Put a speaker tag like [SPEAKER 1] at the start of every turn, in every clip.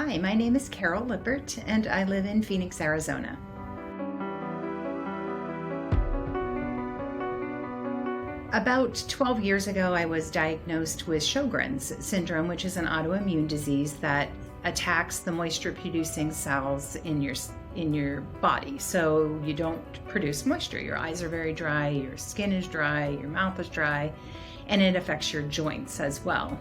[SPEAKER 1] Hi, my name is Carol Lippert, and I live in Phoenix, Arizona. About 12 years ago, I was diagnosed with Sjogren's syndrome, which is an autoimmune disease that attacks the moisture-producing cells in your body. So you don't produce moisture. Your eyes are very dry, your skin is dry, your mouth is dry, and it affects your joints as well.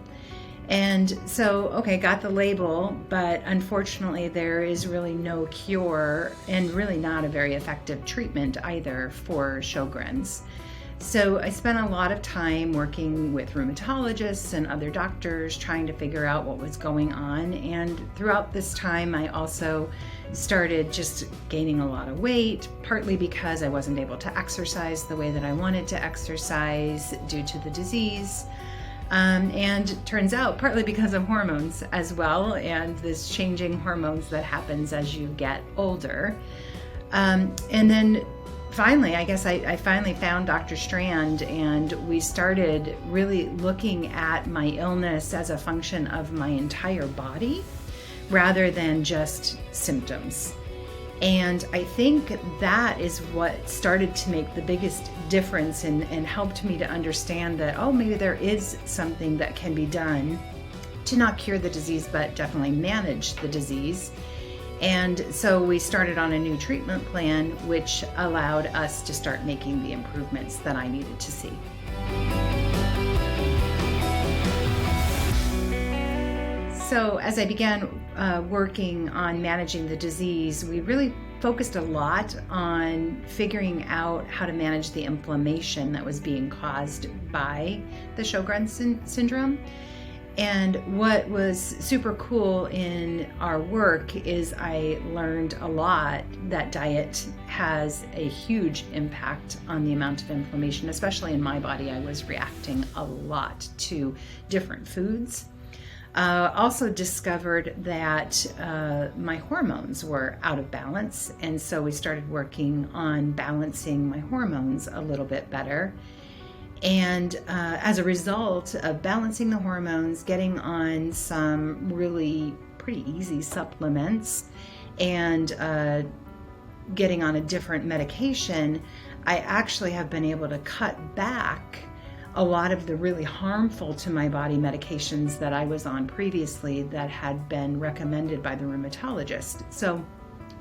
[SPEAKER 1] And so, got the label, but unfortunately there is really no cure and really not a very effective treatment either for Sjogren's. So I spent a lot of time working with rheumatologists and other doctors trying to figure out what was going on. And throughout this time, I also started just gaining a lot of weight, partly because I wasn't able to exercise the way that I wanted to exercise due to the disease. And turns out partly because of hormones as well, and this changing hormones that happens as you get older. And then finally, I finally found Dr. Strand, and we started really looking at my illness as a function of my entire body rather than just symptoms. And I think that is what started to make the biggest difference and helped me to understand that, maybe there is something that can be done to not cure the disease, but definitely manage the disease. And so we started on a new treatment plan, which allowed us to start making the improvements that I needed to see. So as I began working on managing the disease, we really focused a lot on figuring out how to manage the inflammation that was being caused by the Sjogren's syndrome. And what was super cool in our work is I learned a lot that diet has a huge impact on the amount of inflammation, especially in my body. I was reacting a lot to different foods. Also discovered that my hormones were out of balance, and so we started working on balancing my hormones a little bit better. And as a result of balancing the hormones, getting on some really pretty easy supplements, and getting on a different medication, I actually have been able to cut back a lot of the really harmful to my body medications that I was on previously that had been recommended by the rheumatologist. So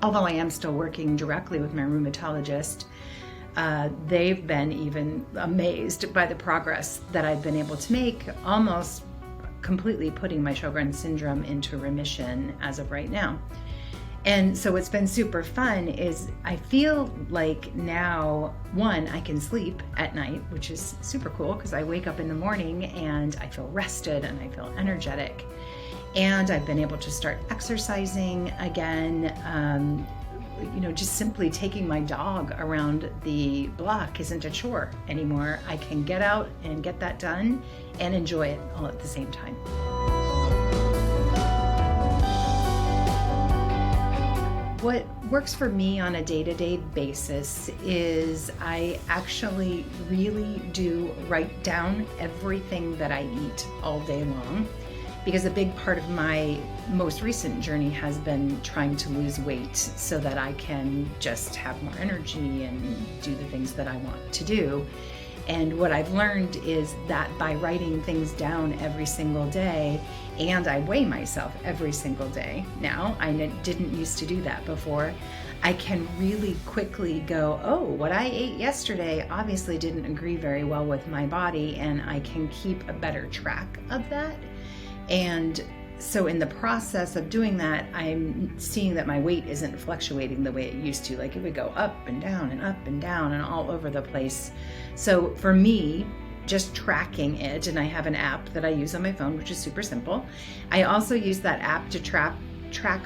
[SPEAKER 1] although I am still working directly with my rheumatologist, they've been even amazed by the progress that I've been able to make, almost completely putting my Sjogren's syndrome into remission as of right now. And so what's been super fun is I feel like now, one, I can sleep at night, which is super cool because I wake up in the morning and I feel rested and I feel energetic. And I've been able to start exercising again. Just simply taking my dog around the block isn't a chore anymore. I can get out and get that done and enjoy it all at the same time. What works for me on a day-to-day basis is I actually really do write down everything that I eat all day long, because a big part of my most recent journey has been trying to lose weight so that I can just have more energy and do the things that I want to do. And what I've learned is that by writing things down every single day, and I weigh myself every single day now, I didn't used to do that before, I can really quickly go, what I ate yesterday obviously didn't agree very well with my body, and I can keep a better track of that. And so in the process of doing that, I'm seeing that my weight isn't fluctuating the way it used to. Like it would go up and down and up and down and all over the place. So for me, just tracking it, and I have an app that I use on my phone, which is super simple. I also use that app to track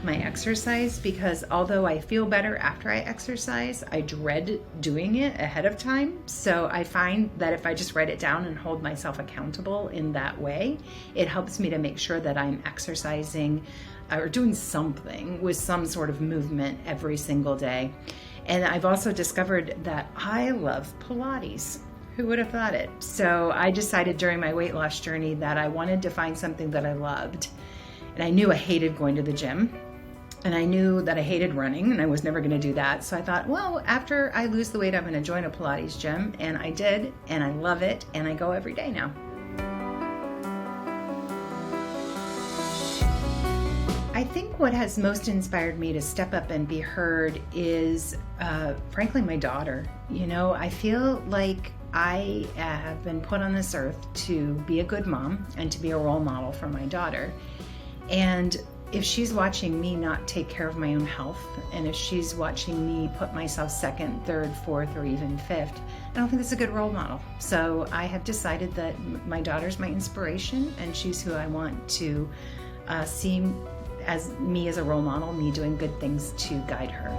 [SPEAKER 1] my exercise, because although I feel better after I exercise, I dread doing it ahead of time. So I find that if I just write it down and hold myself accountable in that way, it helps me to make sure that I'm exercising or doing something with some sort of movement every single day. And I've also discovered that I love Pilates. Who would have thought it? So I decided during my weight loss journey that I wanted to find something that I loved. And I knew I hated going to the gym. And I knew that I hated running and I was never going to do that. So I thought, well, after I lose the weight, I'm going to join a Pilates gym. And I did, and I love it, and I go every day now. I think what has most inspired me to step up and be heard is, frankly, my daughter. You know, I feel like I have been put on this earth to be a good mom and to be a role model for my daughter. And if she's watching me not take care of my own health, and if she's watching me put myself second, third, fourth, or even fifth, I don't think that's a good role model. So I have decided that my daughter's my inspiration, and she's who I want to see as me as a role model, me doing good things to guide her.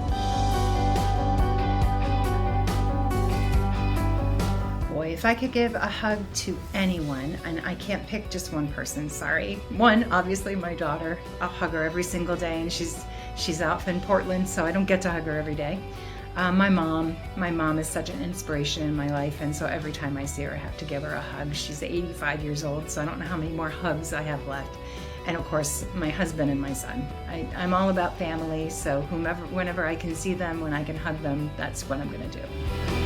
[SPEAKER 1] Boy, if I could give a hug to anyone, and I can't pick just one person, sorry. One, obviously my daughter. I'll hug her every single day, and she's out in Portland, so I don't get to hug her every day. My mom is such an inspiration in my life, and so every time I see her, I have to give her a hug. She's 85 years old, so I don't know how many more hugs I have left. And of course, my husband and my son. I'm all about family, so whenever I can see them, when I can hug them, that's what I'm gonna do.